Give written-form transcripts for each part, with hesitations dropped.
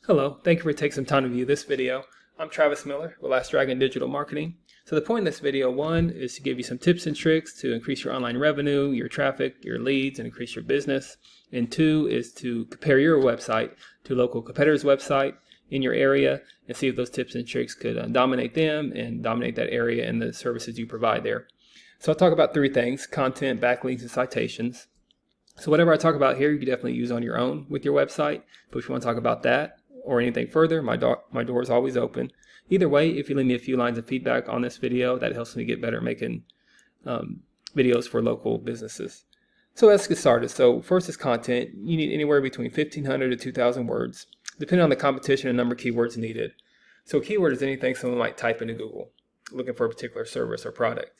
Hello, thank you for taking some time to view this video. I'm Travis Miller with Last Dragon Digital Marketing. So the point of this video, one, is to give you some tips and tricks to increase your online revenue, your traffic, your leads, and increase your business. And two is to compare your website to a local competitor's website in your area and see if those tips and tricks could dominate them and dominate that area and the services you provide there. So I'll talk about three things: content, backlinks, and citations. So whatever I talk about here, you can definitely use on your own with your website. But if you want to talk about that or anything further, my door is always open. Either way, if you leave me a few lines of feedback on this video, that helps me get better at making videos for local businesses. So let's get started. So first is content. You need anywhere between 1,500 to 2,000 words, depending on the competition and number of keywords needed. So a keyword is anything someone might type into Google, looking for a particular service or product.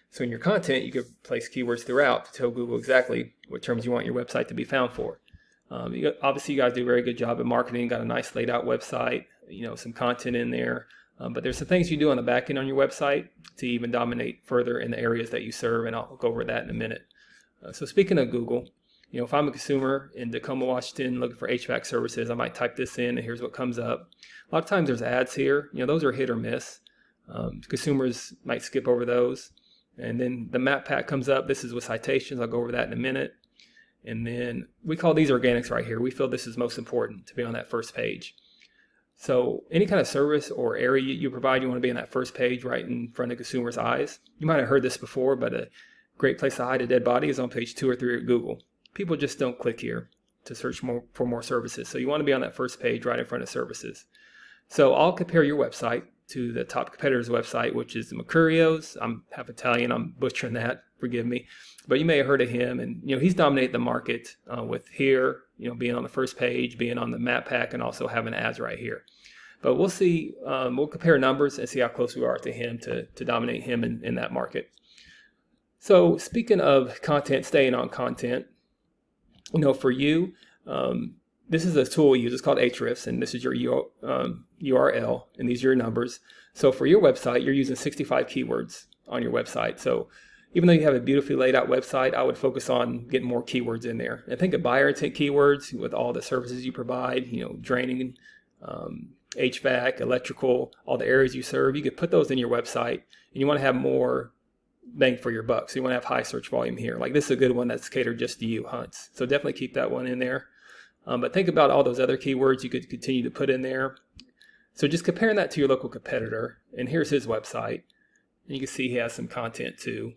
So in your content, you could place keywords throughout to tell Google exactly what terms you want your website to be found for. Obviously, you guys do a very good job at marketing. Got a nice laid out website, some content in there. But there's some things you do on the back end on your website to even dominate further in the areas that you serve, and I'll go over that in a minute. So speaking of Google, if I'm a consumer in Tacoma, Washington, looking for HVAC services, I might type this in, and here's what comes up. A lot of times there's ads here. Those are hit or miss. Consumers might skip over those. And then the map pack comes up. This is with citations. I'll go over that in a minute. And then we call these organics right here. We feel this is most important to be on that first page. So any kind of service or area you provide, you want to be on that first page right in front of consumers' eyes. You might have heard this before, but a great place to hide a dead body is on page 2 or 3 at Google. People just don't click here to search for more services. So you want to be on that first page right in front of services. So I'll compare your website to the top competitor's website, which is Mercurio's. I'm half Italian, I'm butchering that, forgive me. But you may have heard of him, and he's dominated the market with here, being on the first page, being on the map pack, and also having ads right here. But we'll see, we'll compare numbers and see how close we are to him to dominate him in that market. So speaking of content, staying on content, for you, this is a tool we use. It's called Ahrefs, and this is your URL, and these are your numbers. So for your website, you're using 65 keywords on your website. So even though you have a beautifully laid out website, I would focus on getting more keywords in there. And think of buyer intent keywords with all the services you provide, draining, HVAC, electrical, all the areas you serve. You could put those in your website, and you want to have more bang for your buck. So you want to have high search volume here. Like this is a good one that's catered just to you, hunts. So definitely keep that one in there. But think about all those other keywords you could continue to put in there. So just comparing that to your local competitor, and here's his website. And you can see he has some content too.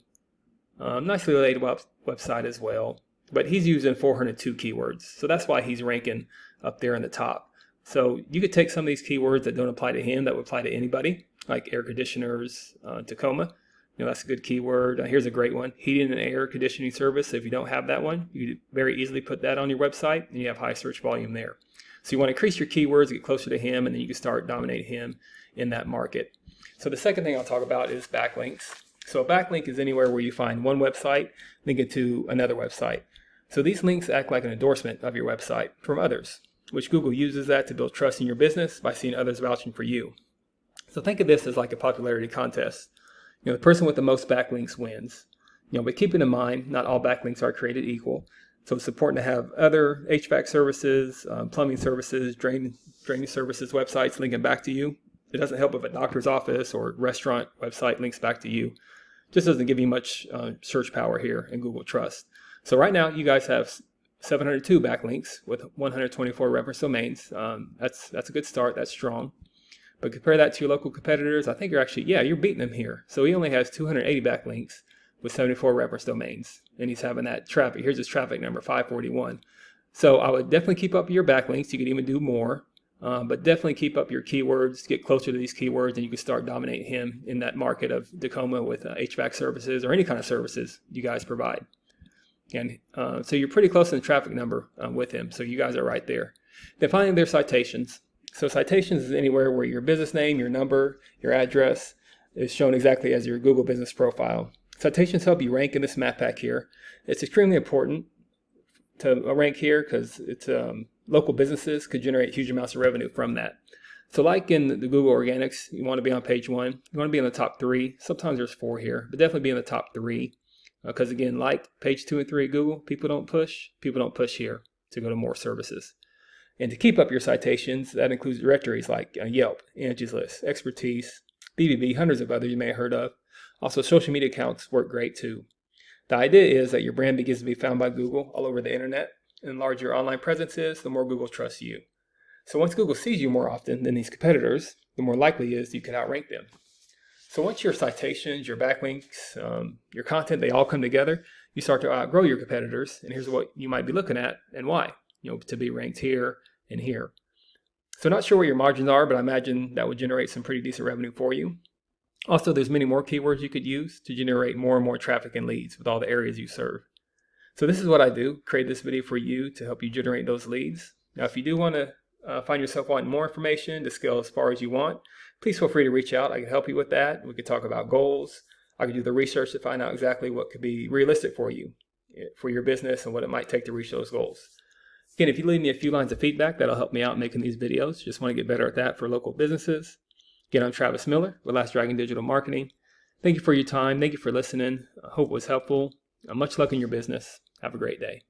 Nicely laid website as well. But he's using 402 keywords. So that's why he's ranking up there in the top. So you could take some of these keywords that don't apply to him that would apply to anybody, like air conditioners, Tacoma. That's a good keyword. Here's a great one: heating and air conditioning service. So if you don't have that one, you could very easily put that on your website, and you have high search volume there. So you want to increase your keywords, get closer to him, and then you can start dominating him in that market. So the second thing I'll talk about is backlinks. So a backlink is anywhere where you find one website, link it to another website. So these links act like an endorsement of your website from others, which Google uses that to build trust in your business by seeing others vouching for you. So think of this as like a popularity contest. The person with the most backlinks wins. But keeping in mind, not all backlinks are created equal. So it's important to have other HVAC services, plumbing services, draining services websites linking back to you. It doesn't help if a doctor's office or restaurant website links back to you. Just doesn't give you much search power here in Google Trust. So right now, you guys have 702 backlinks with 124 reference domains. That's a good start. That's strong. But compare that to your local competitors, I think you're beating him here. So he only has 280 backlinks with 74 reference domains. And he's having that traffic. Here's his traffic number, 541. So I would definitely keep up your backlinks. You could even do more. But definitely keep up your keywords, get closer to these keywords, and you can start dominating him in that market of Tacoma with HVAC services or any kind of services you guys provide. And so you're pretty close in the traffic number with him. So you guys are right there. Then finally, there's citations. So citations is anywhere where your business name, your number, your address is shown exactly as your Google business profile. Citations help you rank in this map pack here. It's extremely important to rank here because it's local businesses could generate huge amounts of revenue from that. So like in the Google Organics, you want to be on page 1. You want to be in the top 3. Sometimes there's 4 here, but definitely be in the top 3. Because again, like page 2 and 3 at Google, people don't push here to go to more services. And to keep up your citations, that includes directories like Yelp, Angie's List, Expertise, BBB, hundreds of others you may have heard of. Also, social media accounts work great too. The idea is that your brand begins to be found by Google all over the internet. And the larger your online presence is, the more Google trusts you. So once Google sees you more often than these competitors, the more likely it is you can outrank them. So once your citations, your backlinks, your content, they all come together, you start to outgrow your competitors. And here's what you might be looking at and why, to be ranked here and here. So not sure what your margins are, but I imagine that would generate some pretty decent revenue for you. Also, there's many more keywords you could use to generate more and more traffic and leads with all the areas you serve. So this is what I do, create this video for you to help you generate those leads. Now, if you do want to find yourself wanting more information to scale as far as you want, please feel free to reach out. I can help you with that. We could talk about goals. I can do the research to find out exactly what could be realistic for you, for your business, and what it might take to reach those goals. Again, if you leave me a few lines of feedback, that'll help me out making these videos. Just want to get better at that for local businesses. Again, I'm Travis Miller with Last Dragon Digital Marketing. Thank you for your time. Thank you for listening. I hope it was helpful. Much luck in your business. Have a great day.